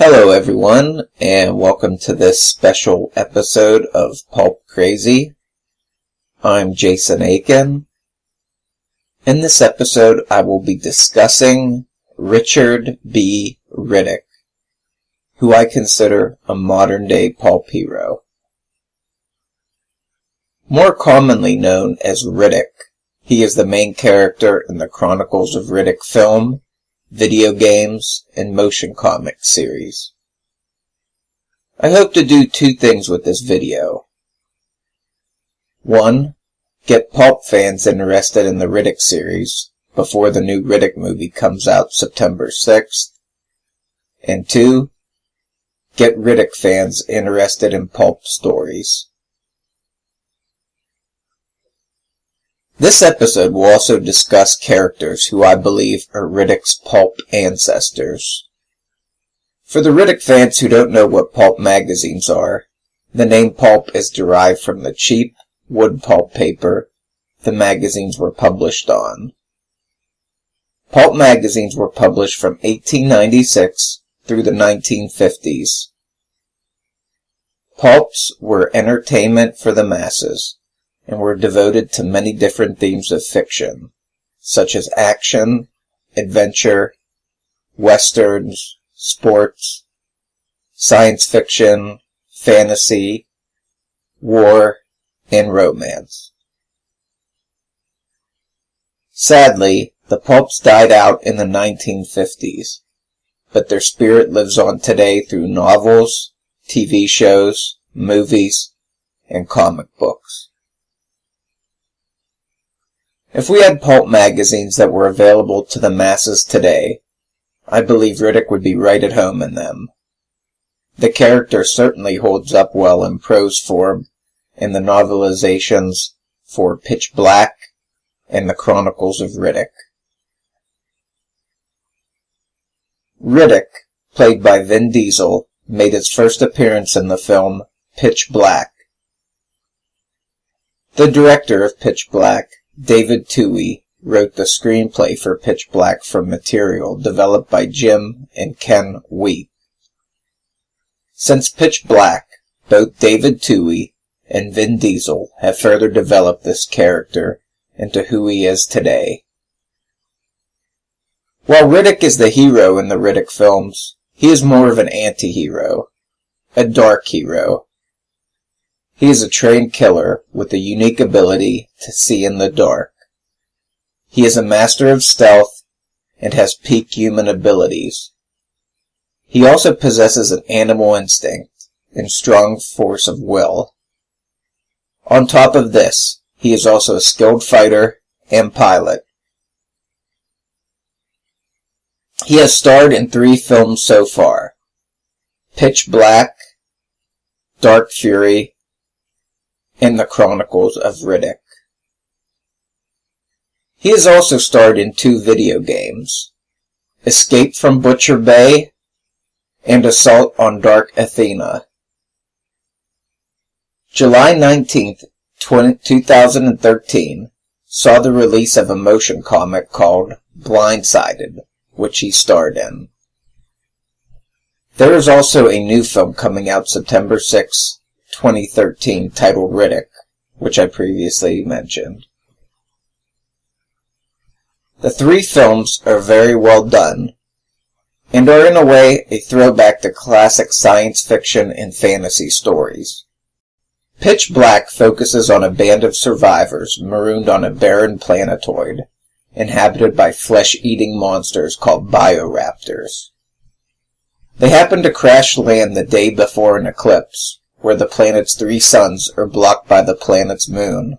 Hello everyone, and welcome to this special episode of Pulp Crazy. I'm Jason Aiken. In this episode, I will be discussing Richard B. Riddick, who I consider a modern-day pulp hero. More commonly known as Riddick, he is the main character in the Chronicles of Riddick film, video games, and motion comic series. I hope to do two things with this video. 1. Get Pulp fans interested in the Riddick series before the new Riddick movie comes out September 6th. And 2. Get Riddick fans interested in Pulp stories. This episode will also discuss characters who I believe are Riddick's pulp ancestors. For the Riddick fans who don't know what pulp magazines are, the name pulp is derived from the cheap wood pulp paper the magazines were published on. Pulp magazines were published from 1896 through the 1950s. Pulps were entertainment for the masses, and were devoted to many different themes of fiction, such as action, adventure, westerns, sports, science fiction, fantasy, war, and romance. Sadly, the pulps died out in the 1950s, but their spirit lives on today through novels, TV shows, movies, and comic books. If we had pulp magazines that were available to the masses today, I believe Riddick would be right at home in them. The character certainly holds up well in prose form in the novelizations for Pitch Black and the Chronicles of Riddick. Riddick, played by Vin Diesel, made his first appearance in the film Pitch Black. The director of Pitch Black, David Twohy, wrote the screenplay for Pitch Black from material developed by Jim and Ken Wheat. Since Pitch Black, both David Twohy and Vin Diesel have further developed this character into who he is today. While Riddick is the hero in the Riddick films, he is more of an anti-hero, a dark hero. He is a trained killer with a unique ability to see in the dark. He is a master of stealth and has peak human abilities. He also possesses an animal instinct and strong force of will. On top of this, he is also a skilled fighter and pilot. He has starred in 3 films so far: Pitch Black, Dark Fury, and the Chronicles of Riddick. He has also starred in 2 video games, Escape from Butcher Bay and Assault on Dark Athena. July 19th, 2013 saw the release of a motion comic called Blindsided, which he starred in. There is also a new film coming out September 6th, 2013 titled Riddick, which I previously mentioned. The 3 films are very well done, and are in a way a throwback to classic science fiction and fantasy stories. Pitch Black focuses on a band of survivors marooned on a barren planetoid, inhabited by flesh-eating monsters called bioraptors. They happen to crash land the day before an eclipse, where the planet's 3 suns are blocked by the planet's moon.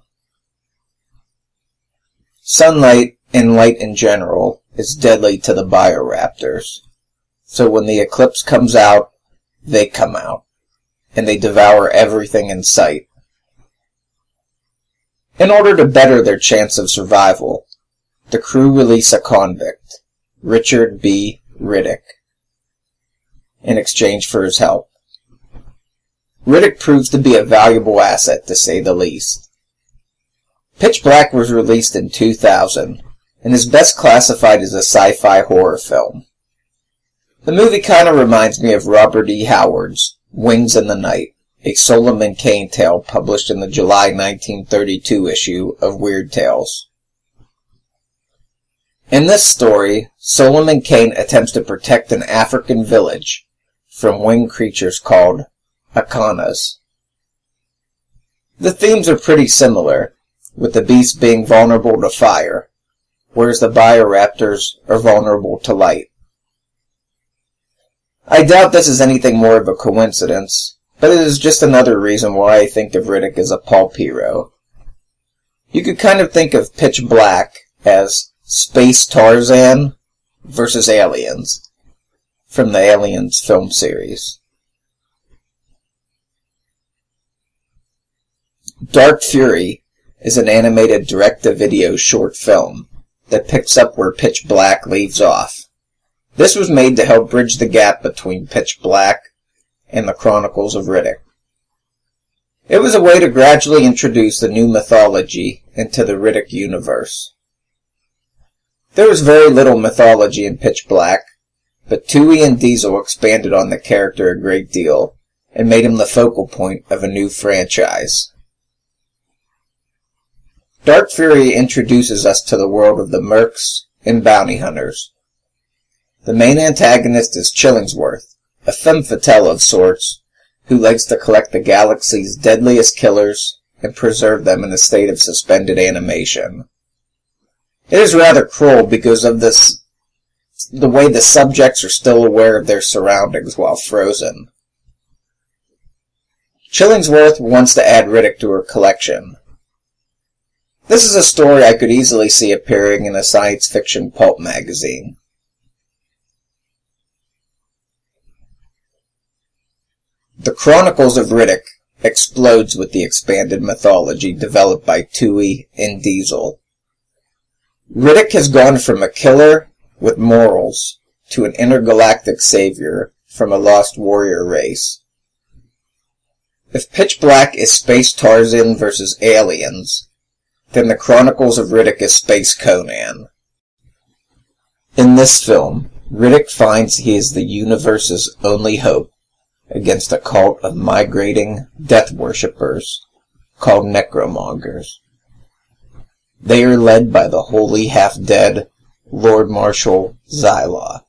Sunlight, and light in general, is deadly to the bioraptors, so when the eclipse comes out, they come out, and they devour everything in sight. In order to better their chance of survival, the crew release a convict, Richard B. Riddick, in exchange for his help. Riddick proves to be a valuable asset, to say the least. Pitch Black was released in 2000, and is best classified as a sci-fi horror film. The movie kind of reminds me of Robert E. Howard's Wings in the Night, a Solomon Kane tale published in the July 1932 issue of Weird Tales. In this story, Solomon Kane attempts to protect an African village from winged creatures called Akanas. The themes are pretty similar, with the beasts being vulnerable to fire, whereas the bioraptors are vulnerable to light. I doubt this is anything more of a coincidence, but it is just another reason why I think of Riddick as a pulp hero. You could kind of think of Pitch Black as Space Tarzan versus Aliens from the Aliens film series. Dark Fury is an animated direct-to-video short film that picks up where Pitch Black leaves off. This was made to help bridge the gap between Pitch Black and the Chronicles of Riddick. It was a way to gradually introduce the new mythology into the Riddick universe. There was very little mythology in Pitch Black, but Tui and Diesel expanded on the character a great deal and made him the focal point of a new franchise. Dark Fury introduces us to the world of the Mercs and Bounty Hunters. The main antagonist is Chillingsworth, a femme fatale of sorts, who likes to collect the galaxy's deadliest killers and preserve them in a state of suspended animation. It is rather cruel because of the way the subjects are still aware of their surroundings while frozen. Chillingsworth wants to add Riddick to her collection. This is a story I could easily see appearing in a science fiction pulp magazine. The Chronicles of Riddick explodes with the expanded mythology developed by Tui and Diesel. Riddick has gone from a killer with morals to an intergalactic savior from a lost warrior race. If Pitch Black is Space Tarzan versus Aliens, then the Chronicles of Riddick is Space Conan. In this film, Riddick finds he is the universe's only hope against a cult of migrating death worshippers called necromongers. They are led by the wholly half-dead Lord Marshal Zyla.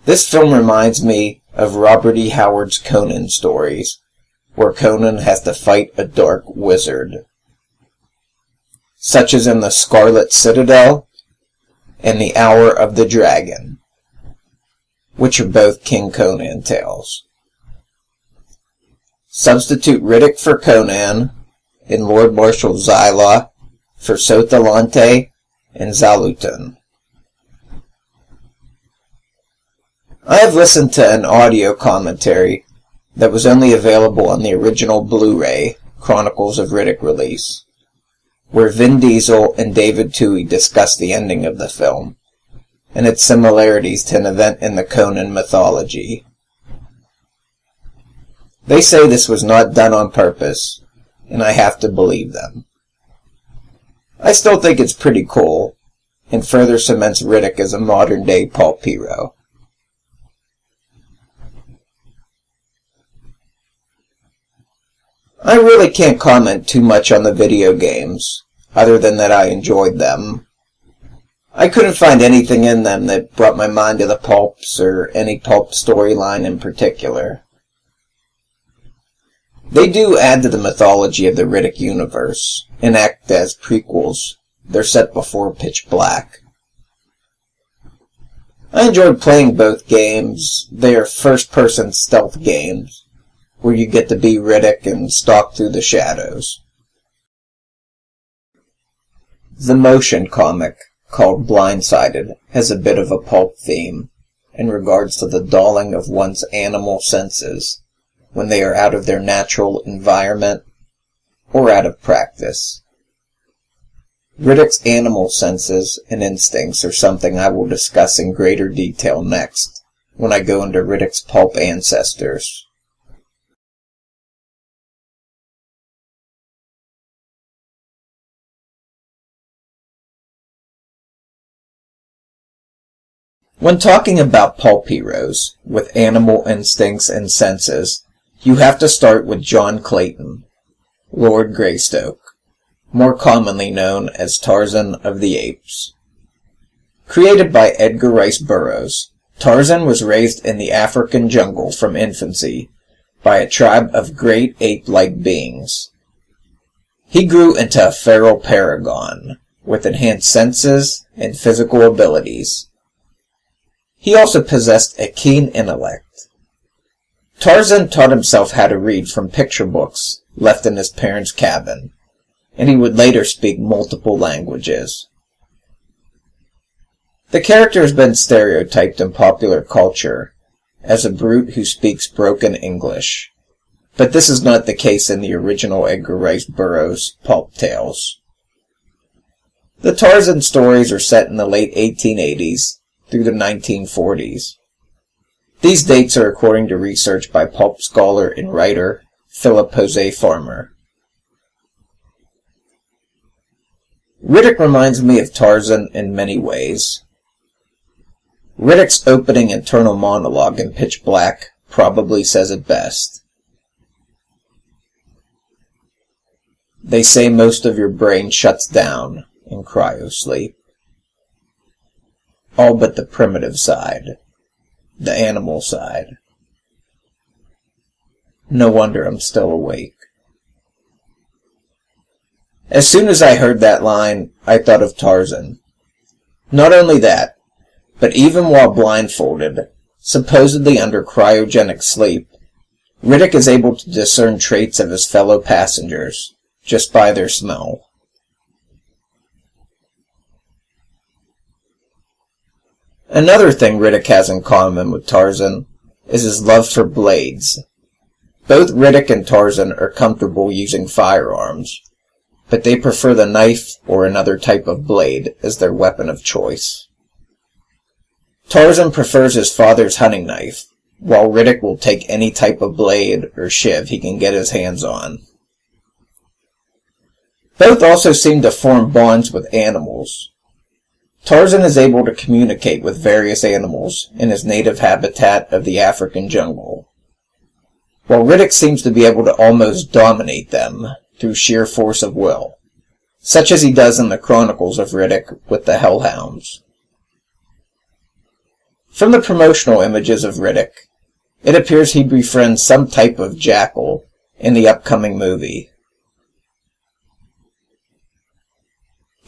This film reminds me of Robert E. Howard's Conan stories, where Conan has to fight a dark wizard, such as in the Scarlet Citadel and the Hour of the Dragon, which are both King Conan tales. Substitute Riddick for Conan, and Lord Marshal Zyla for Sotalante and Zalutan. I have listened to an audio commentary that was only available on the original Blu-ray Chronicles of Riddick release, where Vin Diesel and David Tui discuss the ending of the film and its similarities to an event in the Conan mythology. They say this was not done on purpose, and I have to believe them. I still think it's pretty cool, and further cements Riddick as a modern-day pulp hero. I really can't comment too much on the video games, other than that I enjoyed them. I couldn't find anything in them that brought my mind to the pulps or any pulp storyline in particular. They do add to the mythology of the Riddick universe and act as prequels. They're set before Pitch Black. I enjoyed playing both games. They are first-person stealth games, where you get to be Riddick and stalk through the shadows. The motion comic, called Blindsided, has a bit of a pulp theme in regards to the dulling of one's animal senses when they are out of their natural environment or out of practice. Riddick's animal senses and instincts are something I will discuss in greater detail next, when I go into Riddick's pulp ancestors. When talking about pulp heroes with animal instincts and senses, you have to start with John Clayton, Lord Greystoke, more commonly known as Tarzan of the Apes. Created by Edgar Rice Burroughs, Tarzan was raised in the African jungle from infancy by a tribe of great ape-like beings. He grew into a feral paragon with enhanced senses and physical abilities. He also possessed a keen intellect. Tarzan taught himself how to read from picture books left in his parents' cabin, and he would later speak multiple languages. The character has been stereotyped in popular culture as a brute who speaks broken English, but this is not the case in the original Edgar Rice Burroughs pulp tales. The Tarzan stories are set in the late 1880s through the 1940s. These dates are according to research by pulp scholar and writer Philip Jose Farmer. Riddick reminds me of Tarzan in many ways. Riddick's opening internal monologue in Pitch Black probably says it best. They say most of your brain shuts down in cryosleep. All but the primitive side, the animal side. No wonder I'm still awake. As soon as I heard that line, I thought of Tarzan. Not only that, but even while blindfolded, supposedly under cryogenic sleep, Riddick is able to discern traits of his fellow passengers just by their smell. Another thing Riddick has in common with Tarzan is his love for blades. Both Riddick and Tarzan are comfortable using firearms, but they prefer the knife or another type of blade as their weapon of choice. Tarzan prefers his father's hunting knife, while Riddick will take any type of blade or shiv he can get his hands on. Both also seem to form bonds with animals. Tarzan is able to communicate with various animals in his native habitat of the African jungle, while Riddick seems to be able to almost dominate them through sheer force of will, such as he does in the Chronicles of Riddick with the Hellhounds. From the promotional images of Riddick, it appears he befriends some type of jackal in the upcoming movie.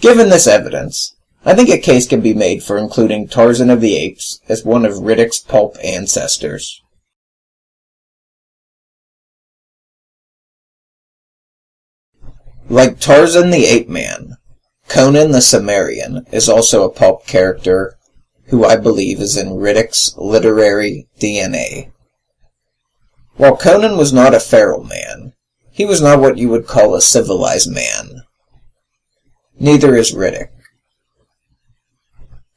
Given this evidence, I think a case can be made for including Tarzan of the Apes as one of Riddick's pulp ancestors. Like Tarzan the Ape Man, Conan the Cimmerian is also a pulp character who I believe is in Riddick's literary DNA. While Conan was not a feral man, he was not what you would call a civilized man. Neither is Riddick.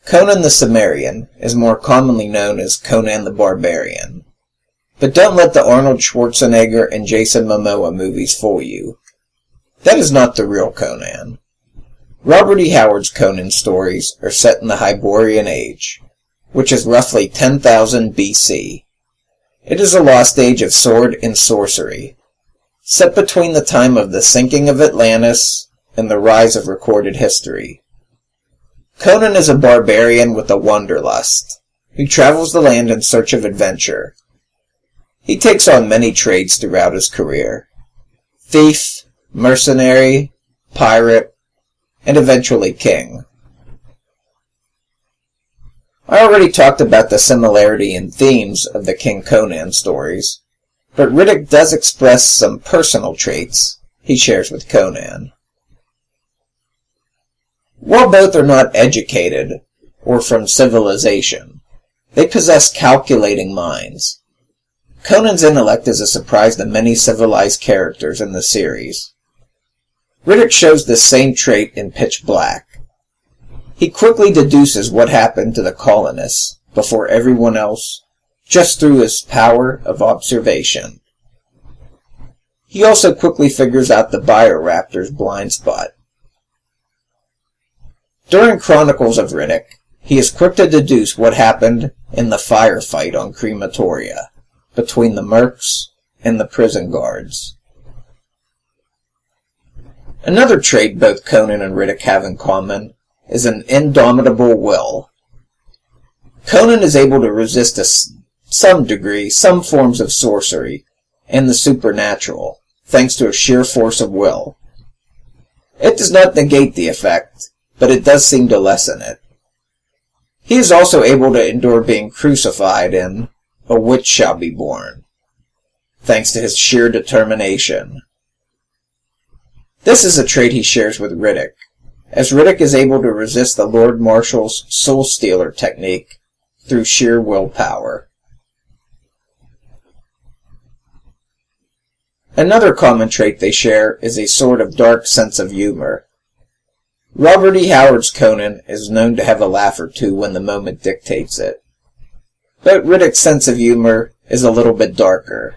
Conan the Cimmerian is more commonly known as Conan the Barbarian. But don't let the Arnold Schwarzenegger and Jason Momoa movies fool you. That is not the real Conan. Robert E. Howard's Conan stories are set in the Hyborian Age, which is roughly 10,000 BC. It is a lost age of sword and sorcery, set between the time of the sinking of Atlantis and the rise of recorded history. Conan is a barbarian with a wanderlust, who travels the land in search of adventure. He takes on many trades throughout his career: thief, mercenary, pirate, and eventually king. I already talked about the similarity in themes of the King Conan stories, but Riddick does express some personal traits he shares with Conan. While both are not educated or from civilization, they possess calculating minds. Conan's intellect is a surprise to many civilized characters in the series. Riddick shows this same trait in Pitch Black. He quickly deduces what happened to the colonists before everyone else, just through his power of observation. He also quickly figures out the Bioraptor's blind spot. During Chronicles of Riddick, he is quick to deduce what happened in the firefight on crematoria between the mercs and the prison guards. Another trait both Conan and Riddick have in common is an indomitable will. Conan is able to resist to some degree some forms of sorcery and the supernatural, thanks to a sheer force of will. It does not negate the effect, but it does seem to lessen it. He is also able to endure being crucified in A Witch Shall Be Born, thanks to his sheer determination. This is a trait he shares with Riddick, as Riddick is able to resist the Lord Marshal's Soul Stealer technique through sheer willpower. Another common trait they share is a sort of dark sense of humor. Robert E. Howard's Conan is known to have a laugh or two when the moment dictates it, but Riddick's sense of humor is a little bit darker.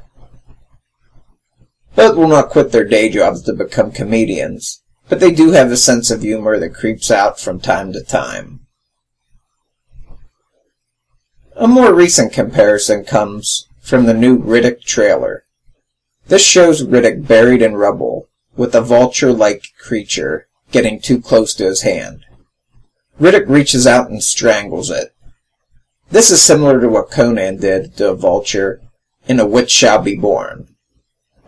Both will not quit their day jobs to become comedians, but they do have a sense of humor that creeps out from time to time. A more recent comparison comes from the new Riddick trailer. This shows Riddick buried in rubble, with a vulture-like creature getting too close to his hand. Riddick reaches out and strangles it. This is similar to what Conan did to a vulture in A Witch Shall Be Born.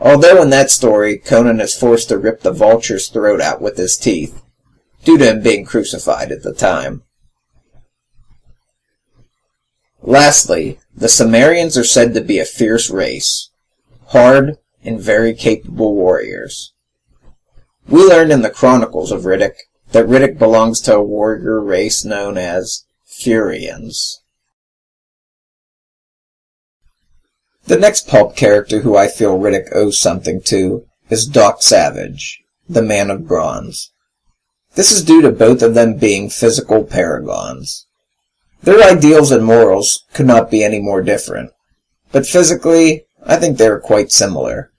Although in that story, Conan is forced to rip the vulture's throat out with his teeth, due to him being crucified at the time. Lastly, the Cimmerians are said to be a fierce race, hard and very capable warriors. We learned in the Chronicles of Riddick that Riddick belongs to a warrior race known as Furians. The next pulp character who I feel Riddick owes something to is Doc Savage, the Man of Bronze. This is due to both of them being physical paragons. Their ideals and morals could not be any more different, but physically, I think they are quite similar.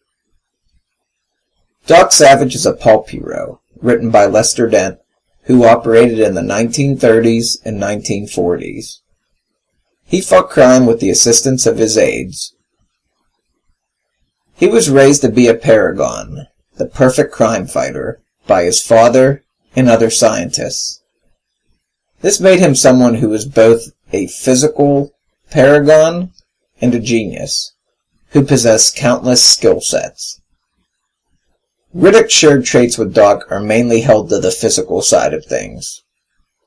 Doc Savage is a pulp hero, written by Lester Dent, who operated in the 1930s and 1940s. He fought crime with the assistance of his aides. He was raised to be a paragon, the perfect crime fighter, by his father and other scientists. This made him someone who was both a physical paragon and a genius, who possessed countless skill sets. Riddick's shared traits with Doc are mainly held to the physical side of things,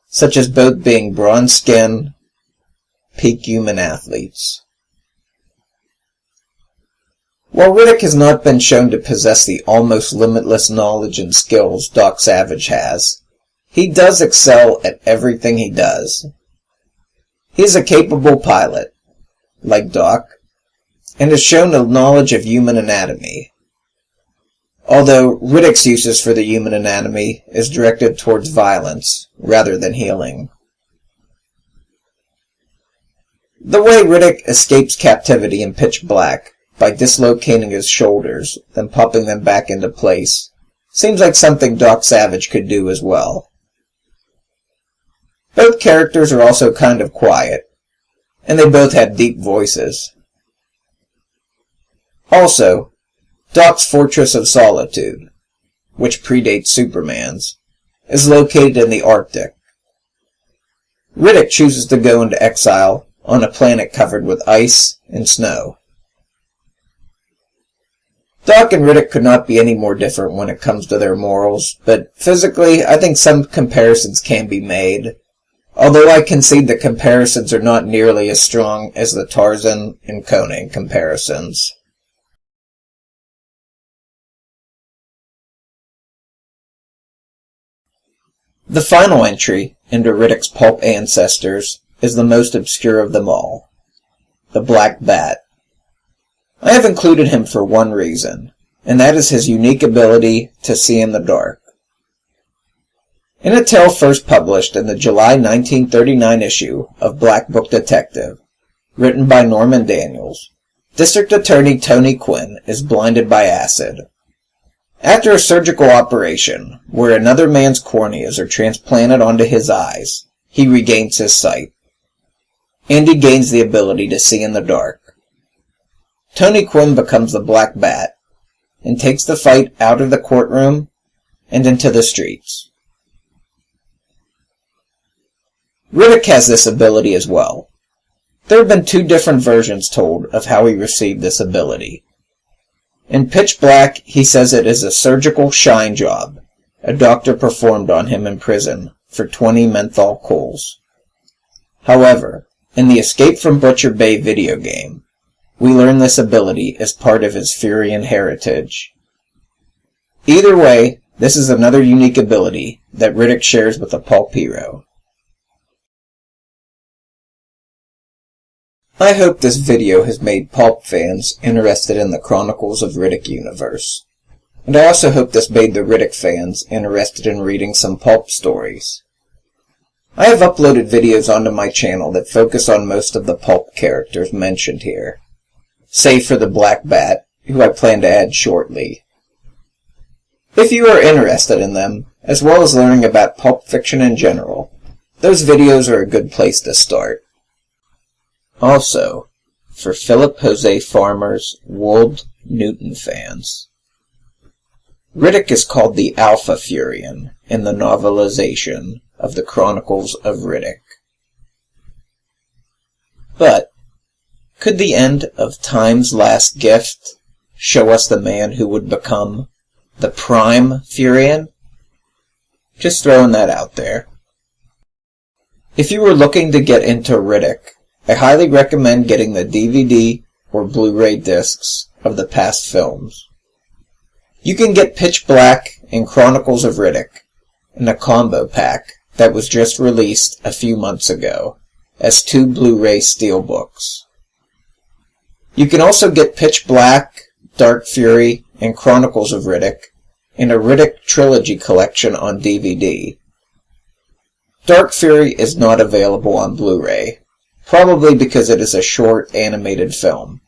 such as both being bronze skin, peak human athletes. While Riddick has not been shown to possess the almost limitless knowledge and skills Doc Savage has, he does excel at everything he does. He is a capable pilot, like Doc, and has shown a knowledge of human anatomy, although Riddick's uses for the human anatomy is directed towards violence rather than healing. The way Riddick escapes captivity in Pitch Black by dislocating his shoulders, then popping them back into place, seems like something Doc Savage could do as well. Both characters are also kind of quiet, and they both have deep voices. Also, Doc's Fortress of Solitude, which predates Superman's, is located in the Arctic. Riddick chooses to go into exile on a planet covered with ice and snow. Doc and Riddick could not be any more different when it comes to their morals, but physically, I think some comparisons can be made, although I concede the comparisons are not nearly as strong as the Tarzan and Conan comparisons. The final entry into Riddick's pulp ancestors is the most obscure of them all, the Black Bat. I have included him for one reason, and that is his unique ability to see in the dark. In a tale first published in the July 1939 issue of Black Book Detective, written by Norman Daniels, District Attorney Tony Quinn is blinded by acid. After a surgical operation, where another man's corneas are transplanted onto his eyes, he regains his sight. Andy gains the ability to see in the dark. Tony Quinn becomes the Black Bat and takes the fight out of the courtroom and into the streets. Riddick has this ability as well. There have been 2 different versions told of how he received this ability. In Pitch Black, he says it is a surgical shine job a doctor performed on him in prison for 20 menthol coals. However, in the Escape from Butcher Bay video game, we learn this ability is part of his Furian heritage. Either way, this is another unique ability that Riddick shares with a Pulp hero. I hope this video has made Pulp fans interested in the Chronicles of Riddick universe. And I also hope this made the Riddick fans interested in reading some Pulp stories. I have uploaded videos onto my channel that focus on most of the Pulp characters mentioned here, save for the Black Bat, who I plan to add shortly. If you are interested in them, as well as learning about pulp fiction in general, those videos are a good place to start. Also, for Philip Jose Farmer's Wold Newton fans, Riddick is called the Alpha Furian in the novelization of the Chronicles of Riddick. But, could the end of Time's Last Gift show us the man who would become the Prime Furian? Just throwing that out there. If you were looking to get into Riddick, I highly recommend getting the DVD or Blu-ray discs of the past films. You can get Pitch Black and Chronicles of Riddick in a combo pack that was just released a few months ago as 2 Blu-ray steelbooks. You can also get Pitch Black, Dark Fury, and Chronicles of Riddick in a Riddick Trilogy collection on DVD. Dark Fury is not available on Blu-ray, probably because it is a short animated film.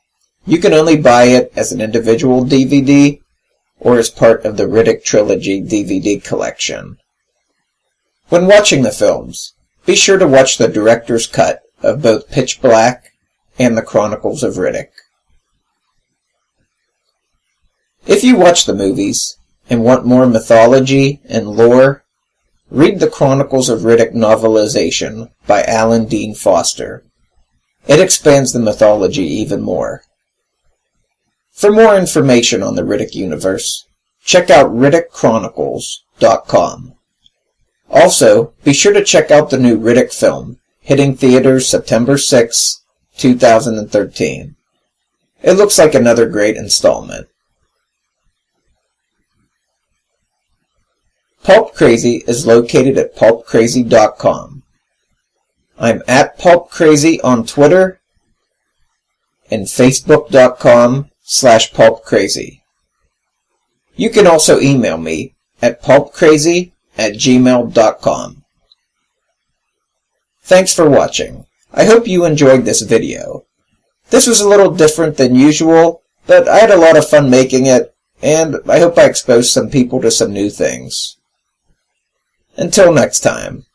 You can only buy it as an individual DVD or as part of the Riddick Trilogy DVD collection. When watching the films, be sure to watch the director's cut of both Pitch Black and the Chronicles of Riddick. If you watch the movies and want more mythology and lore, read the Chronicles of Riddick novelization by Alan Dean Foster. It expands the mythology even more. For more information on the Riddick universe, check out RiddickChronicles.com. Also, be sure to check out the new Riddick film, hitting theaters September 6, 2013. It looks like another great installment. Pulp Crazy is located at pulpcrazy.com. I'm at Pulp Crazy on Twitter and facebook.com/pulpcrazy. You can also email me at pulpcrazy@gmail.com. Thanks for watching. I hope you enjoyed this video. This was a little different than usual, but I had a lot of fun making it, and I hope I exposed some people to some new things. Until next time.